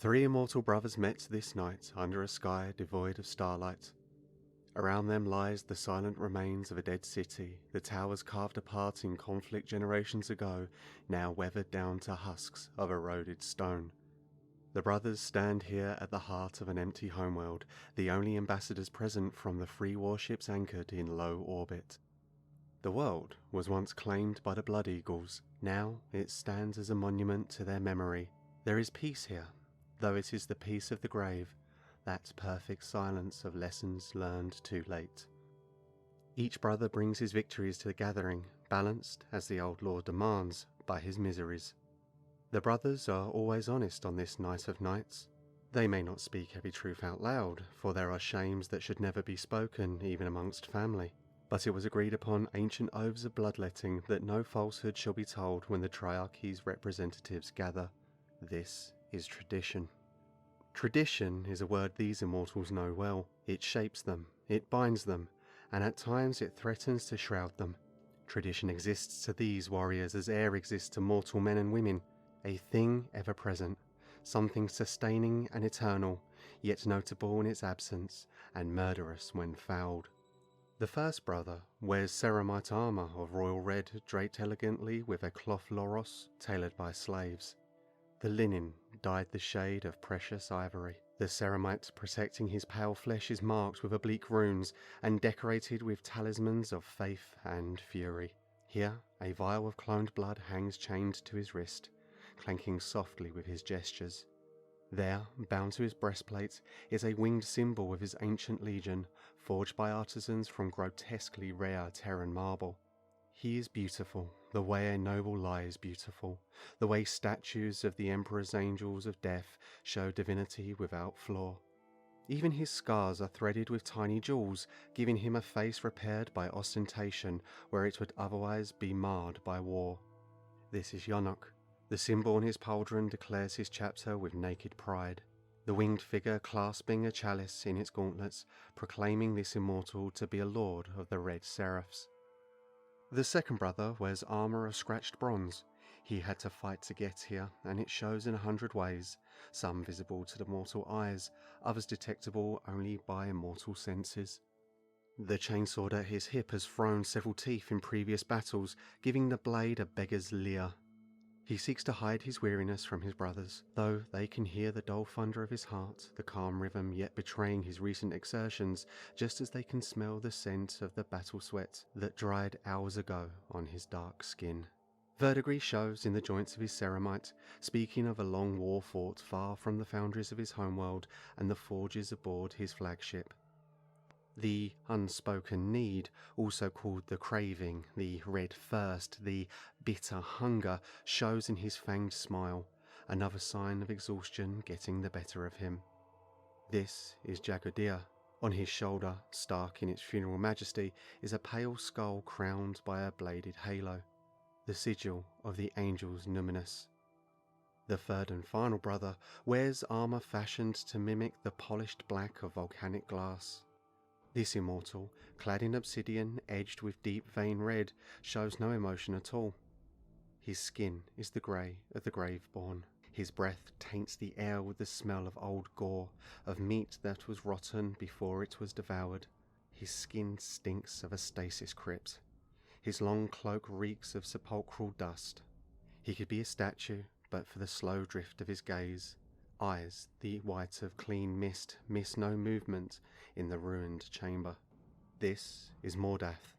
Three immortal brothers met this night under a sky devoid of starlight. Around them lies the silent remains of a dead city, the towers carved apart in conflict generations ago, now weathered down to husks of eroded stone. The brothers stand here at the heart of an empty homeworld, the only ambassadors present from the three warships anchored in low orbit. The world was once claimed by the Blood Eagles, now it stands as a monument to their memory. There is peace here, though it is the peace of the grave, that perfect silence of lessons learned too late. Each brother brings his victories to the gathering, balanced, as the old law demands, by his miseries. The brothers are always honest on this night of nights. They may not speak every truth out loud, for there are shames that should never be spoken even amongst family. But it was agreed upon ancient oaths of bloodletting that no falsehood shall be told when the Triarchy's representatives gather. This is tradition. Tradition is a word these immortals know well. It shapes them, it binds them, and at times it threatens to shroud them. Tradition exists to these warriors as air exists to mortal men and women, a thing ever present, something sustaining and eternal, yet notable in its absence, and murderous when fouled. The first brother wears ceramite armour of royal red draped elegantly with a cloth loros tailored by slaves. The linen dyed the shade of precious ivory. The ceramite protecting his pale flesh is marked with oblique runes and decorated with talismans of faith and fury. Here, a vial of cloned blood hangs chained to his wrist, clanking softly with his gestures. There, bound to his breastplate, is a winged symbol of his ancient legion, forged by artisans from grotesquely rare Terran marble. He is beautiful, the way a noble lie is beautiful, the way statues of the Emperor's angels of death show divinity without flaw. Even his scars are threaded with tiny jewels, giving him a face repaired by ostentation where it would otherwise be marred by war. This is Yonok. The symbol on his pauldron declares his chapter with naked pride, the winged figure clasping a chalice in its gauntlets, proclaiming this immortal to be a lord of the Red Seraphs. The second brother wears armour of scratched bronze. He had to fight to get here, and it shows in 100 ways, some visible to the mortal eyes, others detectable only by immortal senses. The chainsword at his hip has thrown several teeth in previous battles, giving the blade a beggar's leer. He seeks to hide his weariness from his brothers, though they can hear the dull thunder of his heart, the calm rhythm yet betraying his recent exertions, just as they can smell the scent of the battle sweat that dried hours ago on his dark skin. Verdigris shows in the joints of his ceramite, speaking of a long war fought far from the foundries of his homeworld and the forges aboard his flagship. The unspoken need, also called the craving, the red thirst, the bitter hunger, shows in his fanged smile, another sign of exhaustion getting the better of him. This is Jagodir. On his shoulder, stark in its funeral majesty, is a pale skull crowned by a bladed halo, the sigil of the angels Numinous. The third and final brother wears armour fashioned to mimic the polished black of volcanic glass. This immortal, clad in obsidian edged with deep vein red, shows no emotion at all. His skin is the grey of the graveborn. His breath taints the air with the smell of old gore, of meat that was rotten before it was devoured. His skin stinks of a stasis crypt. His long cloak reeks of sepulchral dust. He could be a statue, but for the slow drift of his gaze. Eyes, the white of clean mist, miss no movement in the ruined chamber. This is Mordath.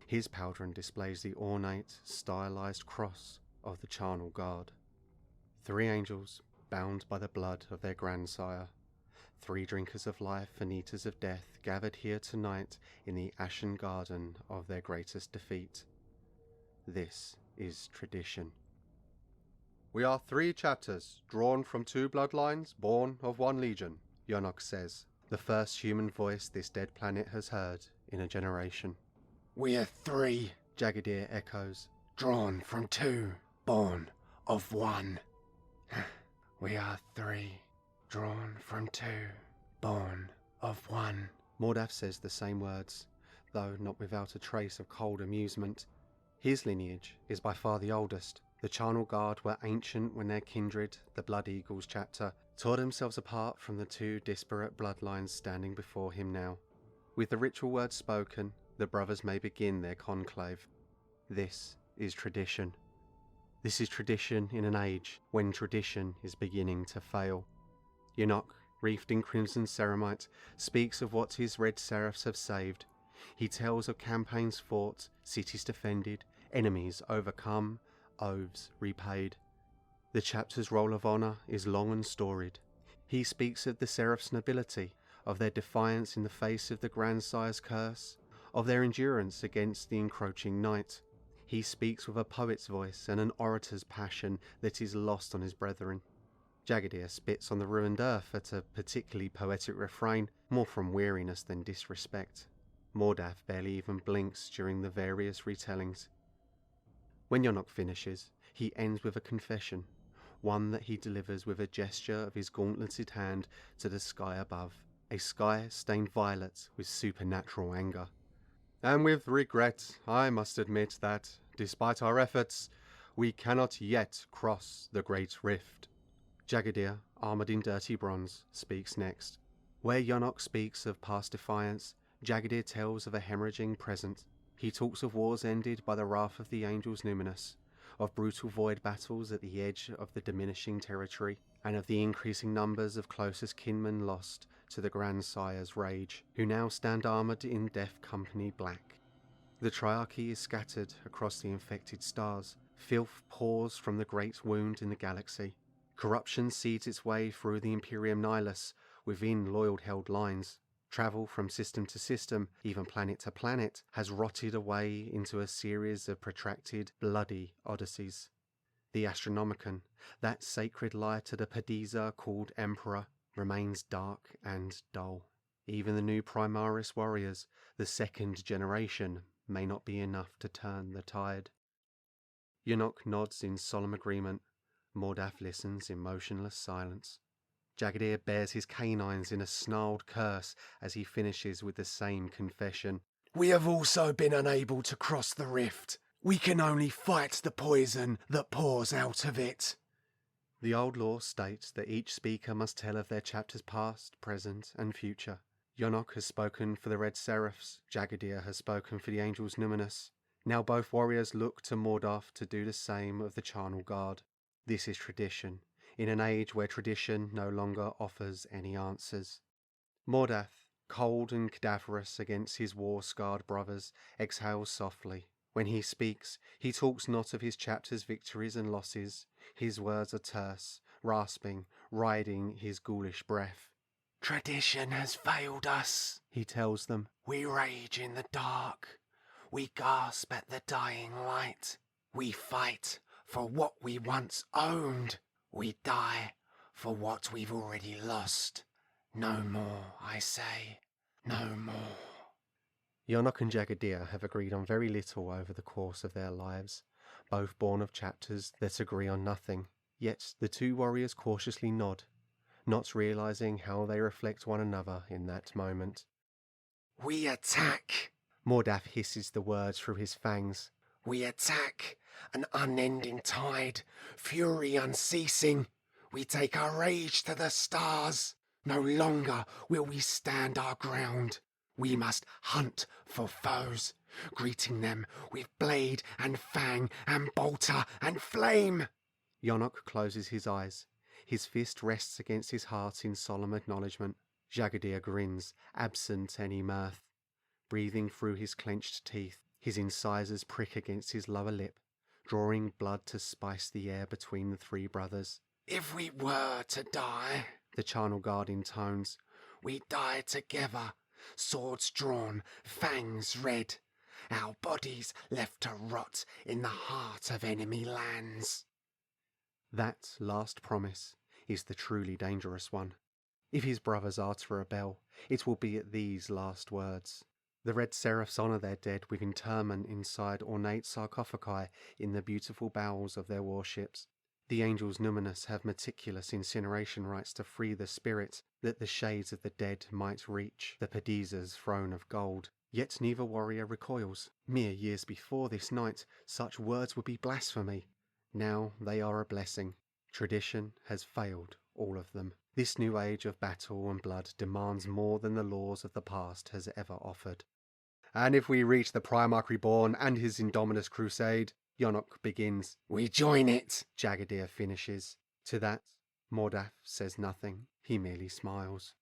His pauldron displays the ornate, stylized cross of the charnel guard. Three angels, bound by the blood of their grandsire. Three drinkers of life and eaters of death gathered here tonight in the ashen garden of their greatest defeat. This is tradition. We are 3 chapters, drawn from 2 bloodlines, born of 1 legion, Yonok says, the first human voice this dead planet has heard in a generation. We are 3, Jagadir echoes, drawn from 2, born of 1. We are 3, drawn from 2, born of 1. Mordath says the same words, though not without a trace of cold amusement. His lineage is by far the oldest, The Charnel Guard were ancient when their kindred, the Blood Eagles chapter, tore themselves apart from the two disparate bloodlines standing before him now. With the ritual words spoken, the brothers may begin their conclave. This is tradition. This is tradition in an age when tradition is beginning to fail. Yonok, wreathed in crimson ceramite, speaks of what his red seraphs have saved. He tells of campaigns fought, cities defended, enemies overcome, oaths repaid. The chapter's roll of honour is long and storied. He speaks of the seraphs' nobility, of their defiance in the face of the grandsire's curse, of their endurance against the encroaching night. He speaks with a poet's voice and an orator's passion that is lost on his brethren. Jagadir spits on the ruined earth at a particularly poetic refrain, more from weariness than disrespect. Mordath barely even blinks during the various retellings. When Yonok finishes, he ends with a confession, one that he delivers with a gesture of his gauntleted hand to the sky above, a sky stained violet with supernatural anger. And with regret, I must admit that, despite our efforts, we cannot yet cross the Great Rift. Jagadir, armoured in dirty bronze, speaks next. Where Yonok speaks of past defiance, Jagadir tells of a hemorrhaging present. He talks of wars ended by the wrath of the angels numinous, of brutal void battles at the edge of the diminishing territory, and of the increasing numbers of closest kinmen lost to the grandsire's rage, who now stand armoured in death company black. The triarchy is scattered across the infected stars. Filth pours from the great wound in the galaxy. Corruption seeds its way through the Imperium Nihilus within loyal-held lines. Travel from system to system, even planet to planet, has rotted away into a series of protracted, bloody odysseys. The Astronomicon, that sacred light of the Padiza called Emperor, remains dark and dull. Even the new Primaris warriors, the second generation, may not be enough to turn the tide. Yonok nods in solemn agreement. Mordath listens in motionless silence. Jagadir bares his canines in a snarled curse as he finishes with the same confession. We have also been unable to cross the rift. We can only fight the poison that pours out of it. The old law states that each speaker must tell of their chapter's past, present, and future. Yonok has spoken for the Red Seraphs. Jagadir has spoken for the Angels Numinous. Now both warriors look to Mordath to do the same of the Charnel Guard. This is tradition, in an age where tradition no longer offers any answers. Mordath, cold and cadaverous against his war-scarred brothers, exhales softly. When he speaks, he talks not of his chapter's victories and losses. His words are terse, rasping, riding his ghoulish breath. Tradition has failed us, he tells them. We rage in the dark. We gasp at the dying light. We fight for what we once owned. We die for what we've already lost. No more, I say. No more. Yonok and Jagadir have agreed on very little over the course of their lives, both born of chapters that agree on nothing. Yet the two warriors cautiously nod, not realizing how they reflect one another in that moment. We attack. Mordath hisses the words through his fangs. We attack, an unending tide, fury unceasing. We take our rage to the stars. No longer will we stand our ground. We must hunt for foes, greeting them with blade and fang and bolter and flame. Yonok closes his eyes. His fist rests against his heart in solemn acknowledgement. Jagadir grins, absent any mirth. Breathing through his clenched teeth, his incisors prick against his lower lip, drawing blood to spice the air between the three brothers. If we were to die, the Charnel Guard intones, we die together, swords drawn, fangs red, our bodies left to rot in the heart of enemy lands. That last promise is the truly dangerous one. If his brothers are to rebel, it will be at these last words. The Red Seraphs honour their dead with interment inside ornate sarcophagi in the beautiful bowels of their warships. The Angels Numinous have meticulous incineration rites to free the spirit, that the shades of the dead might reach the Padiza's throne of gold. Yet neither warrior recoils. Mere years before this night, such words would be blasphemy. Now they are a blessing. Tradition has failed all of them. This new age of battle and blood demands more than the laws of the past has ever offered. And if we reach the Primarch Reborn and his Indominus Crusade, Yonok begins. We join it. Jagadir finishes. To that, Mordath says nothing. He merely smiles.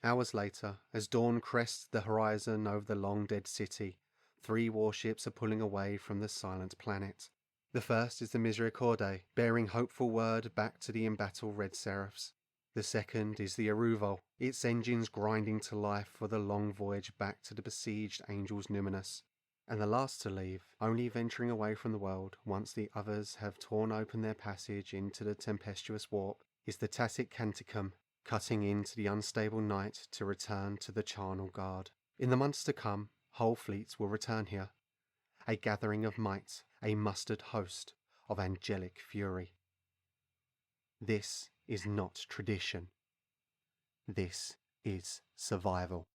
Hours later, as dawn crests the horizon over the long-dead city, 3 warships are pulling away from the silent planet. The first is the Misericordae, bearing hopeful word back to the embattled Red Seraphs. The second is the Aruvol, its engines grinding to life for the long voyage back to the besieged Angel's Numinous. And the last to leave, only venturing away from the world once the others have torn open their passage into the tempestuous warp, is the Tacit Canticum, cutting into the unstable night to return to the charnel guard. In the months to come, whole fleets will return here, a gathering of might, a mustered host of angelic fury. This is not tradition. This is survival.